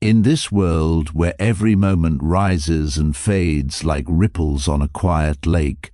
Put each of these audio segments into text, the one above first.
In this world where every moment rises and fades like ripples on a quiet lake,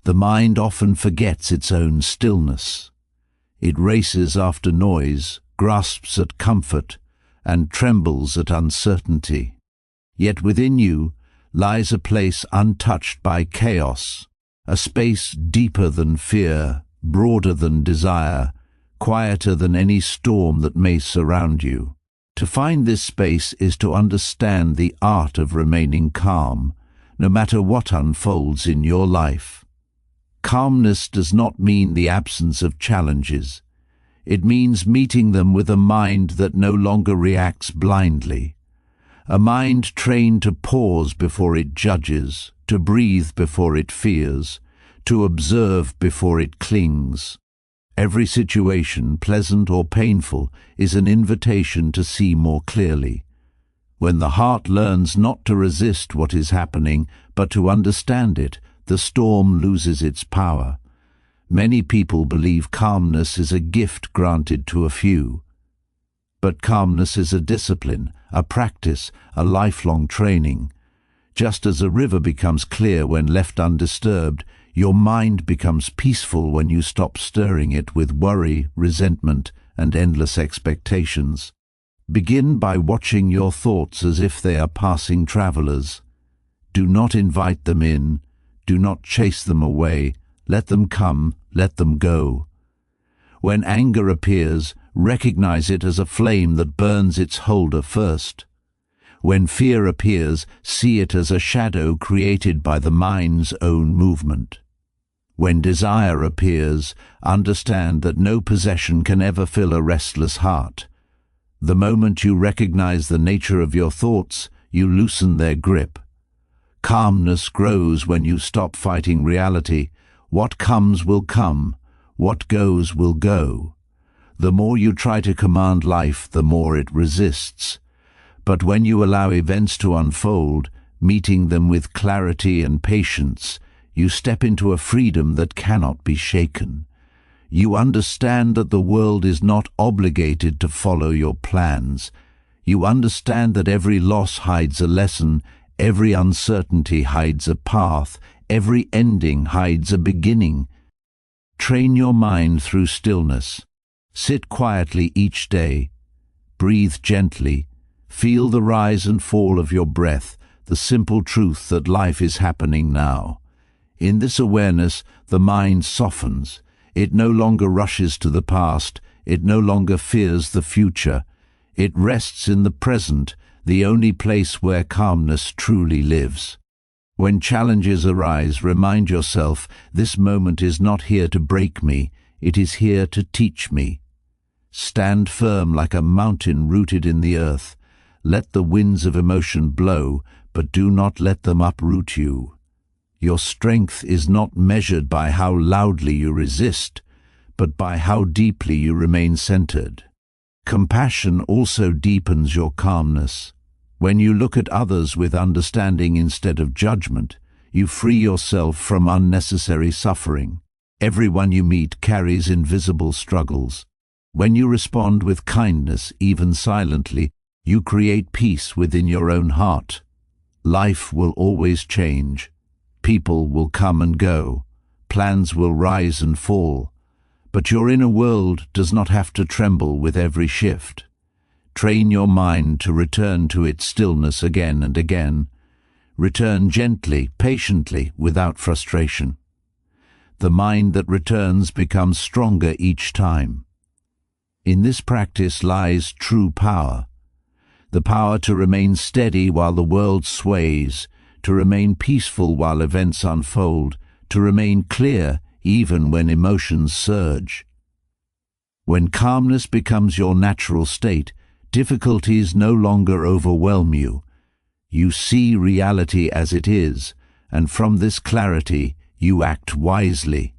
the mind often forgets its own stillness. It races after noise, grasps at comfort, and trembles at uncertainty. Yet within you lies a place untouched by chaos, a space deeper than fear, broader than desire, quieter than any storm that may surround you. To find this space is to understand the art of remaining calm, no matter what unfolds in your life. Calmness does not mean the absence of challenges. It means meeting them with a mind that no longer reacts blindly. A mind trained to pause before it judges, to breathe before it fears, to observe before it clings. Every situation, pleasant or painful, is an invitation to see more clearly. When the heart learns not to resist what is happening, but to understand it, the storm loses its power. Many people believe calmness is a gift granted to a few. But calmness is a discipline, a practice, a lifelong training. Just as a river becomes clear when left undisturbed, your mind becomes peaceful when you stop stirring it with worry, resentment, and endless expectations. Begin by watching your thoughts as if they are passing travelers. Do not invite them in. Do not chase them away. Let them come, let them go. When anger appears, recognize it as a flame that burns its holder first. When fear appears, see it as a shadow created by the mind's own movement. When desire appears, understand that no possession can ever fill a restless heart. The moment you recognize the nature of your thoughts, you loosen their grip. Calmness grows when you stop fighting reality. What comes will come. What goes will go. The more you try to command life, the more it resists. But when you allow events to unfold, meeting them with clarity and patience, you step into a freedom that cannot be shaken. You understand that the world is not obligated to follow your plans. You understand that every loss hides a lesson, every uncertainty hides a path, every ending hides a beginning. Train your mind through stillness. Sit quietly each day. Breathe gently. Feel the rise and fall of your breath, the simple truth that life is happening now. In this awareness, the mind softens. It no longer rushes to the past. It no longer fears the future. It rests in the present, the only place where calmness truly lives. When challenges arise, remind yourself, this moment is not here to break me. It is here to teach me. Stand firm like a mountain rooted in the earth. Let the winds of emotion blow, but do not let them uproot you. Your strength is not measured by how loudly you resist, but by how deeply you remain centered. Compassion also deepens your calmness. When you look at others with understanding instead of judgment, you free yourself from unnecessary suffering. Everyone you meet carries invisible struggles. When you respond with kindness, even silently, you create peace within your own heart. Life will always change. People will come and go. Plans will rise and fall. But your inner world does not have to tremble with every shift. Train your mind to return to its stillness again and again. Return gently, patiently, without frustration. The mind that returns becomes stronger each time. In this practice lies true power. The power to remain steady while the world sways, to remain peaceful while events unfold, to remain clear even when emotions surge. When calmness becomes your natural state, difficulties no longer overwhelm you. You see reality as it is, and from this clarity you act wisely.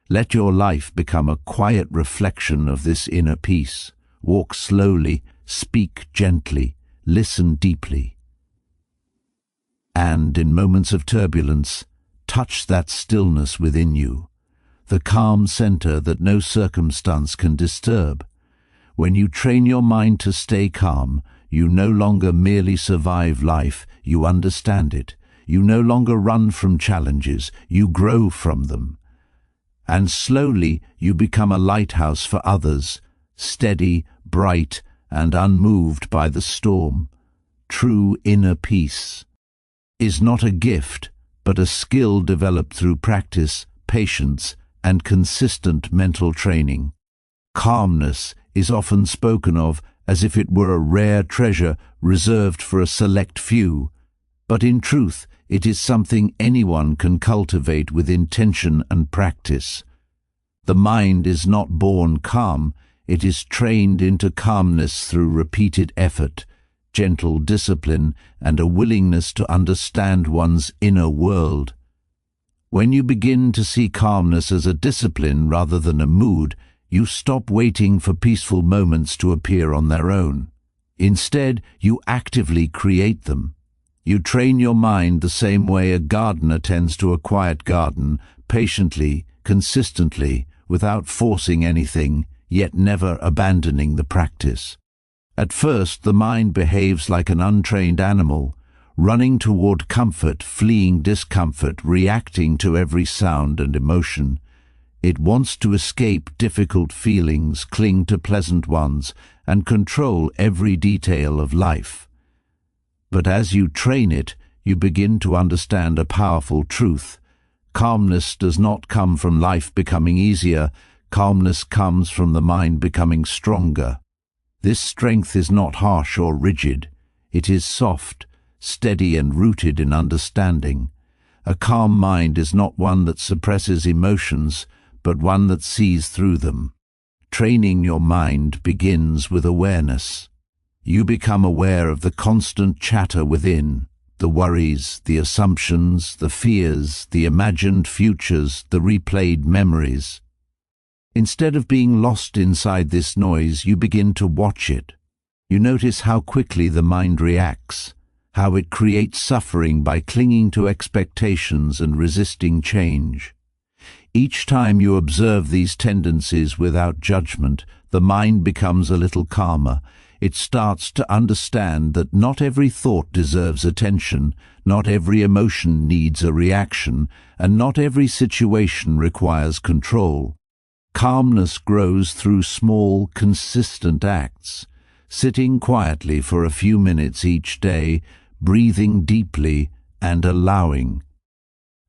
Let your life become a quiet reflection of this inner peace. Walk slowly, speak gently, listen deeply. And in moments of turbulence, touch that stillness within you, the calm center that no circumstance can disturb. When you train your mind to stay calm, You no longer merely survive life, you understand it. You no longer run from challenges, you grow from them. And slowly you become a lighthouse for others, steady, bright, and unmoved by the storm. True inner peace is not a gift, but a skill developed through practice, patience, and consistent mental training. Calmness is often spoken of as if it were a rare treasure reserved for a select few, but in truth it is something anyone can cultivate with intention and practice. The mind is not born calm, it is trained into calmness through repeated effort, gentle discipline, and a willingness to understand one's inner world. When you begin to see calmness as a discipline rather than a mood, you stop waiting for peaceful moments to appear on their own. Instead, you actively create them. You train your mind the same way a gardener tends to a quiet garden, patiently, consistently, without forcing anything, yet never abandoning the practice. At first, the mind behaves like an untrained animal, running toward comfort, fleeing discomfort, reacting to every sound and emotion. It wants to escape difficult feelings, cling to pleasant ones, and control every detail of life. But as you train it, you begin to understand a powerful truth. Calmness does not come from life becoming easier. Calmness comes from the mind becoming stronger. This strength is not harsh or rigid. It is soft, steady, and rooted in understanding. A calm mind is not one that suppresses emotions, but one that sees through them. Training your mind begins with awareness. You become aware of the constant chatter within, the worries, the assumptions, the fears, the imagined futures, the replayed memories. Instead of being lost inside this noise, you begin to watch it. You notice how quickly the mind reacts, how it creates suffering by clinging to expectations and resisting change. Each time you observe these tendencies without judgment, the mind becomes a little calmer. It starts to understand that not every thought deserves attention, not every emotion needs a reaction, and not every situation requires control. Calmness grows through small, consistent acts, sitting quietly for a few minutes each day, breathing deeply, and allowing.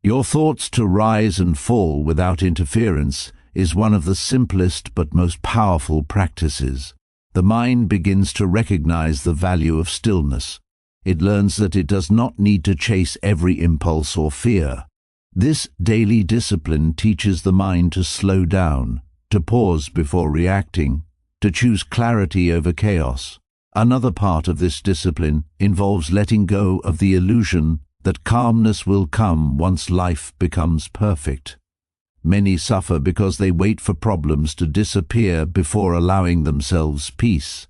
Your thoughts to rise and fall without interference is one of the simplest but most powerful practices. The mind begins to recognize the value of stillness. It learns that it does not need to chase every impulse or fear. This daily discipline teaches the mind to slow down, to pause before reacting, to choose clarity over chaos. Another part of this discipline involves letting go of the illusion that calmness will come once life becomes perfect. Many suffer because they wait for problems to disappear before allowing themselves peace.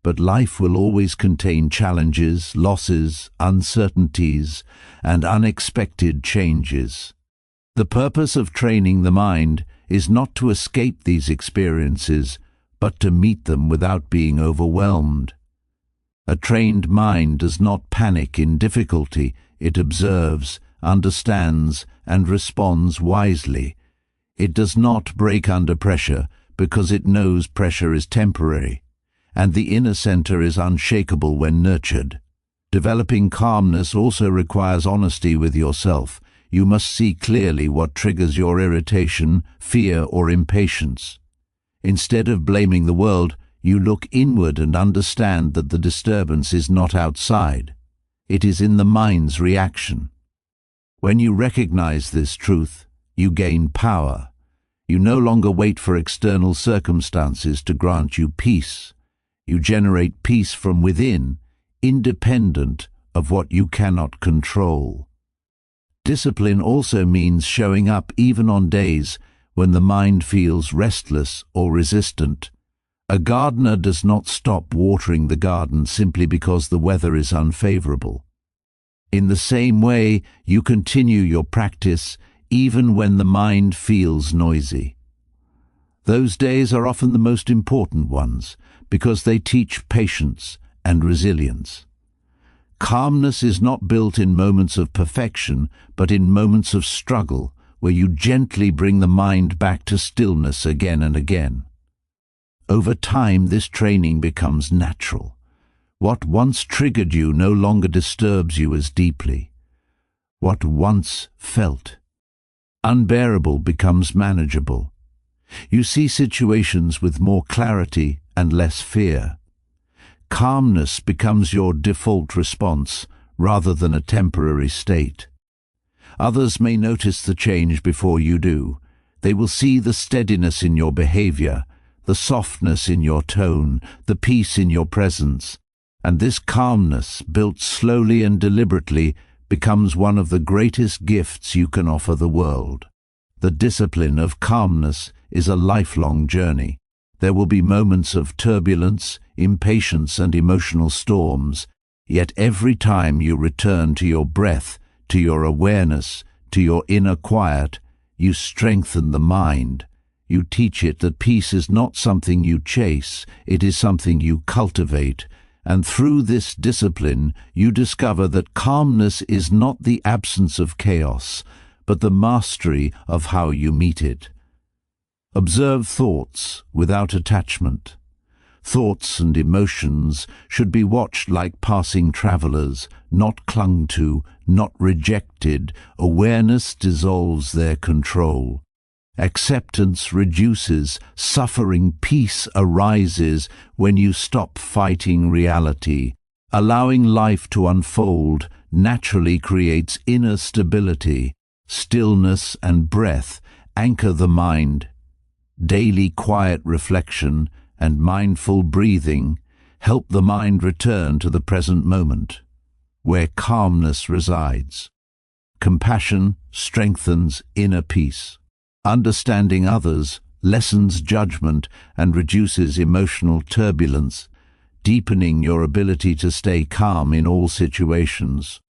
But life will always contain challenges, losses, uncertainties, and unexpected changes. The purpose of training the mind is not to escape these experiences, but to meet them without being overwhelmed. A trained mind does not panic in difficulty. It observes, understands, and responds wisely. It does not break under pressure because it knows pressure is temporary, and the inner center is unshakable when nurtured. Developing calmness also requires honesty with yourself. You must see clearly what triggers your irritation, fear, or impatience. Instead of blaming the world, you look inward and understand that the disturbance is not outside. It is in the mind's reaction. When you recognize this truth, you gain power. You no longer wait for external circumstances to grant you peace. You generate peace from within, independent of what you cannot control. Discipline also means showing up even on days when the mind feels restless or resistant. A gardener does not stop watering the garden simply because the weather is unfavorable. In the same way, you continue your practice even when the mind feels noisy. Those days are often the most important ones because they teach patience and resilience. Calmness is not built in moments of perfection, but in moments of struggle, where you gently bring the mind back to stillness again and again. Over time, this training becomes natural. What once triggered you no longer disturbs you as deeply. What once felt unbearable becomes manageable. You see situations with more clarity and less fear. Calmness becomes your default response rather than a temporary state. Others may notice the change before you do. They will see the steadiness in your behavior, the softness in your tone, the peace in your presence. And this calmness, built slowly and deliberately, becomes one of the greatest gifts you can offer the world. The discipline of calmness is a lifelong journey. There will be moments of turbulence, impatience, and emotional storms, yet every time you return to your breath, to your awareness, to your inner quiet, you strengthen the mind. You teach it that peace is not something you chase, it is something you cultivate. And through this discipline, you discover that calmness is not the absence of chaos, but the mastery of how you meet it. Observe thoughts without attachment. Thoughts and emotions should be watched like passing travelers, not clung to, not rejected. Awareness dissolves their control. Acceptance reduces, suffering peace arises when you stop fighting reality. Allowing life to unfold naturally creates inner stability. Stillness and breath anchor the mind. Daily quiet reflection and mindful breathing help the mind return to the present moment, where calmness resides. Compassion strengthens inner peace. Understanding others lessens judgment and reduces emotional turbulence, deepening your ability to stay calm in all situations.